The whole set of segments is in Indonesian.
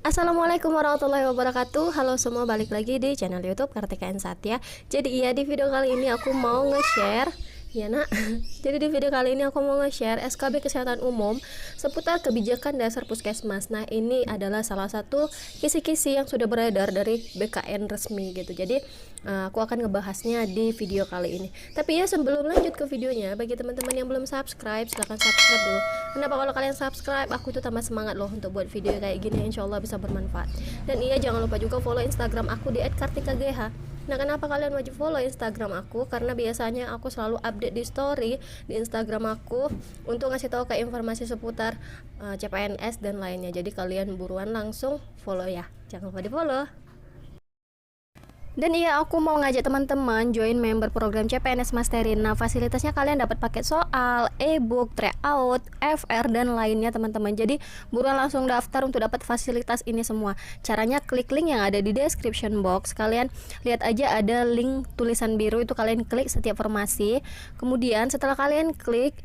Assalamualaikum warahmatullahi wabarakatuh. Halo semua, balik lagi di channel YouTube Kartika and Satya. Jadi di video kali ini aku mau nge-share ya nak. Jadi di video kali ini aku mau nge-share SKB Kesehatan Umum seputar kebijakan dasar puskesmas. Nah, ini adalah salah satu kisi-kisi yang sudah beredar dari BKN resmi gitu. Jadi aku akan ngebahasnya di video kali ini. Tapi ya, sebelum lanjut ke videonya, bagi teman-teman yang belum subscribe, silahkan subscribe dulu. Kenapa kalau kalian subscribe, aku tuh tambah semangat loh untuk buat video kayak gini, insya Allah bisa bermanfaat. Dan jangan lupa juga follow Instagram aku di @kartikagh. Nah, kenapa kalian wajib follow Instagram aku? Karena biasanya aku selalu update di story di Instagram aku untuk ngasih tahu kayak informasi seputar CPNS dan lainnya. Jadi kalian buruan langsung follow ya. Jangan lupa di follow. Dan aku mau ngajak teman-teman join member program CPNS Masterin. Nah, fasilitasnya kalian dapat paket soal, e-book, tryout, FR, dan lainnya teman-teman. Jadi buruan langsung daftar untuk dapat fasilitas ini semua. Caranya klik link yang ada di description box. Kalian lihat aja ada link tulisan biru, itu kalian klik setiap formasi. Kemudian setelah kalian klik,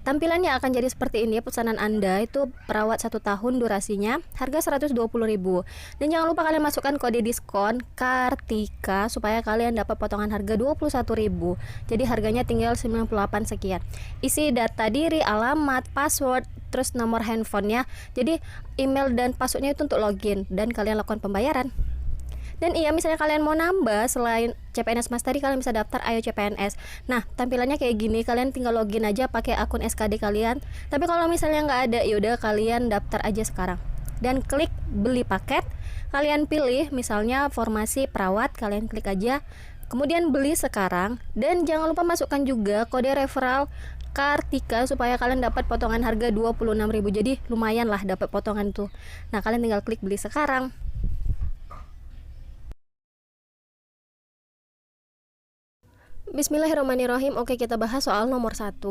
tampilannya akan jadi seperti ini. Pesanan Anda itu perawat 1 tahun durasinya, harga 120.000. Dan jangan lupa kalian masukkan kode diskon Kartika supaya kalian dapat potongan harga 21.000. Jadi harganya tinggal 98 sekian. Isi data diri, alamat, password, terus nomor handphonenya. Jadi email dan passwordnya itu untuk login dan kalian lakukan pembayaran. Dan misalnya kalian mau nambah selain CPNS Mastery, kalian bisa daftar Ayo CPNS. Nah, tampilannya kayak gini, kalian tinggal login aja pakai akun SKD kalian. Tapi kalau misalnya nggak ada, yaudah kalian daftar aja sekarang dan klik beli paket. Kalian pilih misalnya formasi perawat, kalian klik aja, kemudian beli sekarang. Dan jangan lupa masukkan juga kode referral Kartika supaya kalian dapat potongan harga 26.000. Jadi lumayan lah dapat potongan tuh. Nah, kalian tinggal klik beli sekarang. Bismillahirrahmanirrahim. Oke, kita bahas soal nomor 1.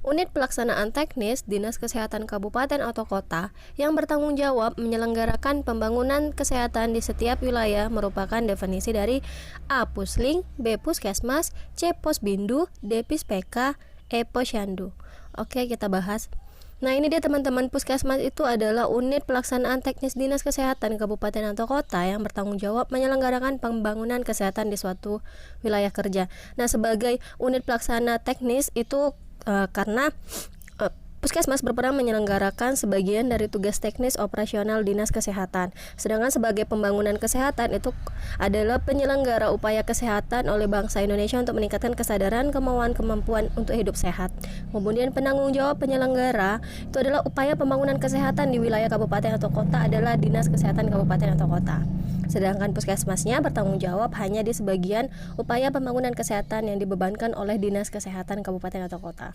Unit pelaksanaan teknis Dinas Kesehatan Kabupaten atau Kota yang bertanggung jawab menyelenggarakan pembangunan kesehatan di setiap wilayah merupakan definisi dari A. Pusling, B. Puskesmas, C. Posbindu, D. Pispeka, E. Posyandu. Oke, kita bahas. Nah, ini dia teman-teman, puskesmas itu adalah unit pelaksanaan teknis Dinas Kesehatan Kabupaten atau Kota yang bertanggung jawab menyelenggarakan pembangunan kesehatan di suatu wilayah kerja. Nah, sebagai unit pelaksana teknis itu karena puskesmas berperan menyelenggarakan sebagian dari tugas teknis operasional Dinas Kesehatan. Sedangkan sebagai pembangunan kesehatan itu adalah penyelenggara upaya kesehatan oleh bangsa Indonesia untuk meningkatkan kesadaran, kemampuan untuk hidup sehat. Kemudian penanggung jawab penyelenggara itu adalah upaya pembangunan kesehatan di wilayah kabupaten atau kota adalah Dinas Kesehatan Kabupaten atau Kota. Sedangkan puskesmasnya bertanggung jawab hanya di sebagian upaya pembangunan kesehatan yang dibebankan oleh Dinas Kesehatan Kabupaten atau Kota.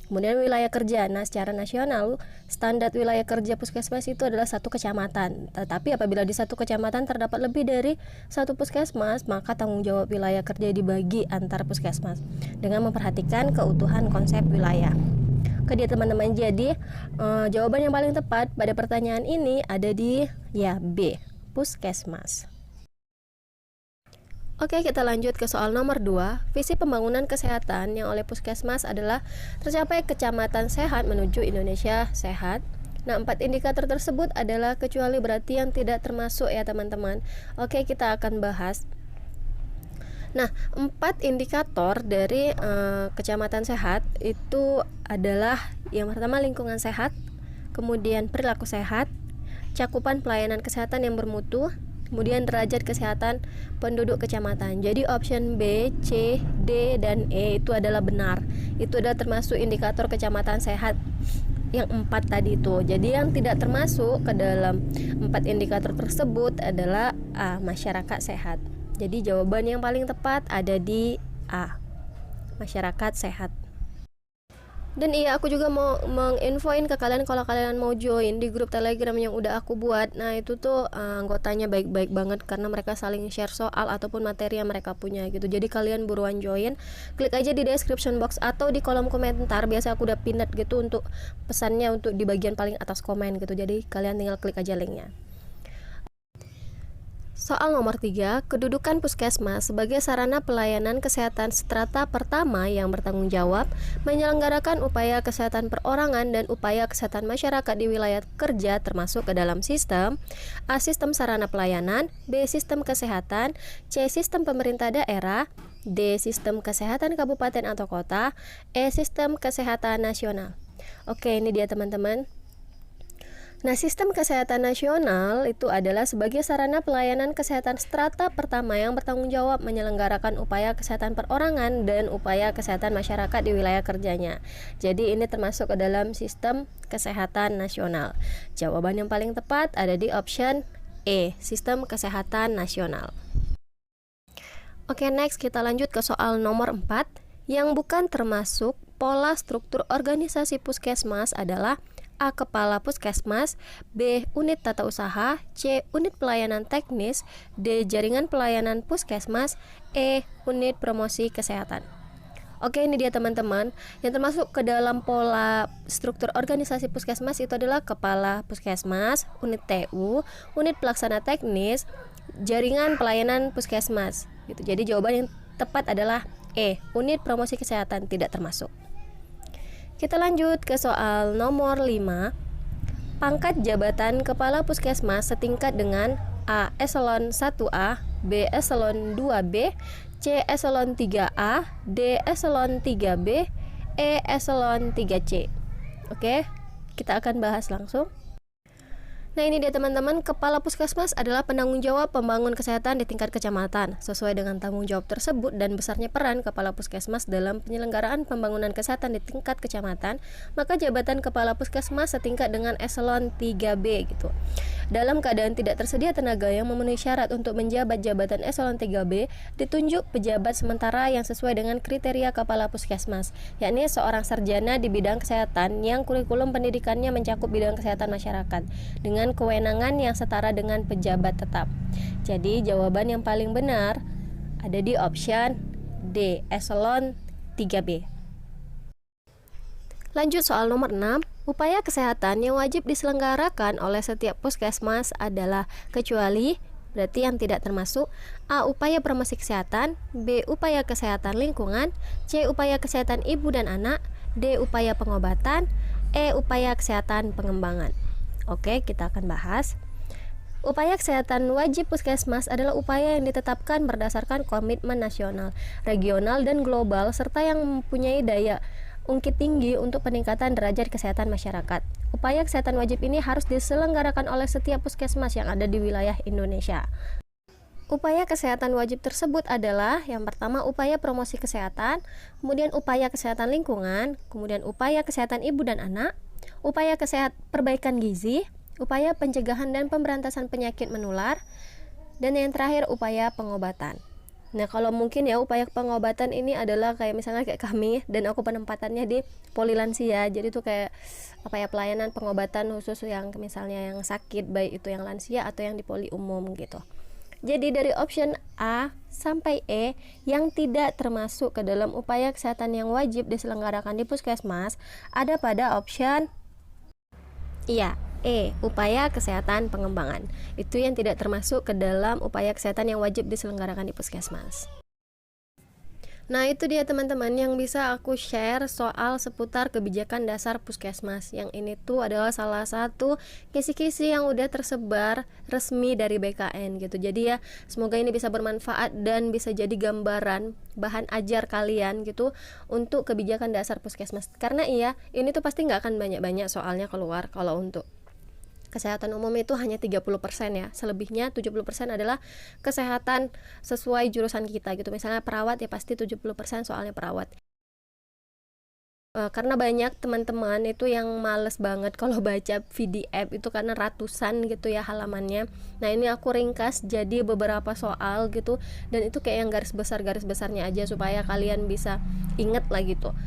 Kemudian wilayah kerja. Nah, secara nasional standar wilayah kerja puskesmas itu adalah 1 kecamatan. Tetapi apabila di 1 kecamatan terdapat lebih dari 1 puskesmas, maka tanggung jawab wilayah kerja dibagi antar puskesmas dengan memperhatikan keutuhan konsep wilayah. Oke dia teman-teman, jadi jawaban yang paling tepat pada pertanyaan ini ada di B, puskesmas. Oke, kita lanjut ke soal nomor 2. Visi pembangunan kesehatan yang oleh puskesmas adalah tercapai kecamatan sehat menuju Indonesia sehat. Nah, 4 indikator tersebut adalah kecuali berarti yang tidak termasuk ya teman-teman. Oke, kita akan bahas. Nah, 4 indikator dari kecamatan sehat itu adalah yang pertama lingkungan sehat, kemudian perilaku sehat, cakupan pelayanan kesehatan yang bermutu, kemudian derajat kesehatan penduduk kecamatan. Jadi option B, C, D, dan E itu adalah benar. Itu adalah termasuk indikator kecamatan sehat yang 4 tadi itu. Jadi yang tidak termasuk ke dalam 4 indikator tersebut adalah A, masyarakat sehat. Jadi jawaban yang paling tepat ada di A, masyarakat sehat. Dan aku juga mau menginfoin ke kalian kalau kalian mau join di grup Telegram yang udah aku buat. Nah, itu tuh anggotanya baik-baik banget karena mereka saling share soal ataupun materi yang mereka punya gitu. Jadi kalian buruan join. Klik aja di description box atau di kolom komentar. Biasa aku udah pinned gitu untuk pesannya untuk di bagian paling atas komen gitu. Jadi kalian tinggal klik aja linknya. Soal nomor 3, kedudukan puskesmas sebagai sarana pelayanan kesehatan strata pertama yang bertanggung jawab menyelenggarakan upaya kesehatan perorangan dan upaya kesehatan masyarakat di wilayah kerja termasuk ke dalam sistem A. Sistem sarana pelayanan, B. Sistem kesehatan, C. Sistem pemerintah daerah, D. Sistem kesehatan kabupaten atau kota, E. Sistem kesehatan nasional. Oke, ini dia teman-teman. Nah, sistem kesehatan nasional itu adalah sebagai sarana pelayanan kesehatan strata pertama yang bertanggung jawab menyelenggarakan upaya kesehatan perorangan dan upaya kesehatan masyarakat di wilayah kerjanya. Jadi ini termasuk ke dalam sistem kesehatan nasional. Jawaban yang paling tepat ada di option E, sistem kesehatan nasional. Oke, next kita lanjut ke soal nomor 4. Yang bukan termasuk pola struktur organisasi puskesmas adalah A. Kepala Puskesmas, B. Unit Tata Usaha, C. Unit Pelayanan Teknis, D. Jaringan Pelayanan Puskesmas, E. Unit Promosi Kesehatan. Oke, ini dia teman-teman. Yang termasuk ke dalam pola struktur organisasi puskesmas itu adalah Kepala Puskesmas, Unit TU, Unit Pelaksana Teknis, Jaringan Pelayanan Puskesmas. Gitu. Jadi jawaban yang tepat adalah E. Unit Promosi Kesehatan tidak termasuk. Kita lanjut ke soal nomor 5. Pangkat jabatan Kepala Puskesmas setingkat dengan A. Eselon 1A, B. Eselon 2B, C. Eselon 3A, D. Eselon 3B, E. Eselon 3C. Oke, kita akan bahas langsung. Nah, ini dia teman-teman, Kepala Puskesmas adalah penanggung jawab pembangun kesehatan di tingkat kecamatan. Sesuai dengan tanggung jawab tersebut dan besarnya peran Kepala Puskesmas dalam penyelenggaraan pembangunan kesehatan di tingkat kecamatan, maka jabatan Kepala Puskesmas setingkat dengan eselon 3B gitu. Dalam keadaan tidak tersedia tenaga yang memenuhi syarat untuk menjabat jabatan eselon 3B, ditunjuk pejabat sementara yang sesuai dengan kriteria Kepala Puskesmas, yakni seorang sarjana di bidang kesehatan yang kurikulum pendidikannya mencakup bidang kesehatan masyarakat dengan kewenangan yang setara dengan pejabat tetap. Jadi jawaban yang paling benar ada di option D, eselon 3B. Lanjut soal nomor 6. Upaya kesehatan yang wajib diselenggarakan oleh setiap puskesmas adalah kecuali, berarti yang tidak termasuk, A. Upaya promosi kesehatan, B. Upaya kesehatan lingkungan, C. Upaya kesehatan ibu dan anak, D. Upaya pengobatan, E. Upaya kesehatan pengembangan. Oke, kita akan bahas. Upaya kesehatan wajib puskesmas adalah upaya yang ditetapkan berdasarkan komitmen nasional, regional, dan global serta yang mempunyai daya ungkit tinggi untuk peningkatan derajat kesehatan masyarakat. Upaya kesehatan wajib ini harus diselenggarakan oleh setiap puskesmas yang ada di wilayah Indonesia. Upaya kesehatan wajib tersebut adalah yang pertama upaya promosi kesehatan, kemudian upaya kesehatan lingkungan, kemudian upaya kesehatan ibu dan anak, upaya perbaikan gizi, upaya pencegahan dan pemberantasan penyakit menular, dan yang terakhir upaya pengobatan. Nah, kalau mungkin ya upaya pengobatan ini adalah kayak misalnya kayak kami dan aku penempatannya di poli lansia. Jadi tuh kayak apa ya, pelayanan pengobatan khusus yang misalnya yang sakit, baik itu yang lansia atau yang di poli umum gitu. Jadi dari option A sampai E yang tidak termasuk ke dalam upaya kesehatan yang wajib diselenggarakan di puskesmas ada pada option E, upaya kesehatan pengembangan. Itu yang tidak termasuk ke dalam upaya kesehatan yang wajib diselenggarakan di puskesmas. Nah, itu dia teman-teman yang bisa aku share soal seputar kebijakan dasar puskesmas. Yang ini tuh adalah salah satu kisi-kisi yang udah tersebar resmi dari BKN gitu. Jadi ya, semoga ini bisa bermanfaat dan bisa jadi gambaran bahan ajar kalian gitu untuk kebijakan dasar puskesmas. Karena ini tuh pasti nggak akan banyak-banyak soalnya keluar. Kalau untuk kesehatan umum itu hanya 30% ya, selebihnya 70% adalah kesehatan sesuai jurusan kita gitu. Misalnya perawat ya pasti 70% soalnya perawat. Karena banyak teman-teman itu yang males banget kalau baca PDF itu karena ratusan gitu ya halamannya. Nah, ini aku ringkas jadi beberapa soal gitu, dan itu kayak yang garis besarnya aja supaya kalian bisa inget lah gitu.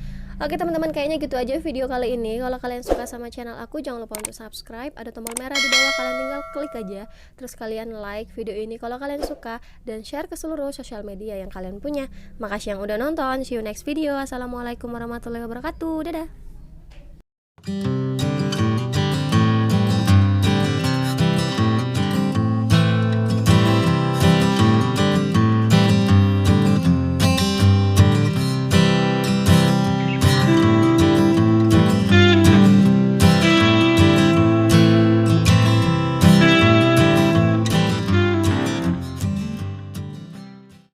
Oke teman-teman, kayaknya gitu aja video kali ini. Kalau kalian suka sama channel aku, jangan lupa untuk subscribe. Ada tombol merah di bawah, kalian tinggal klik aja. Terus kalian like video ini kalau kalian suka, dan share ke seluruh sosial media yang kalian punya. Makasih yang udah nonton. See you next video. Assalamualaikum warahmatullahi wabarakatuh. Dadah.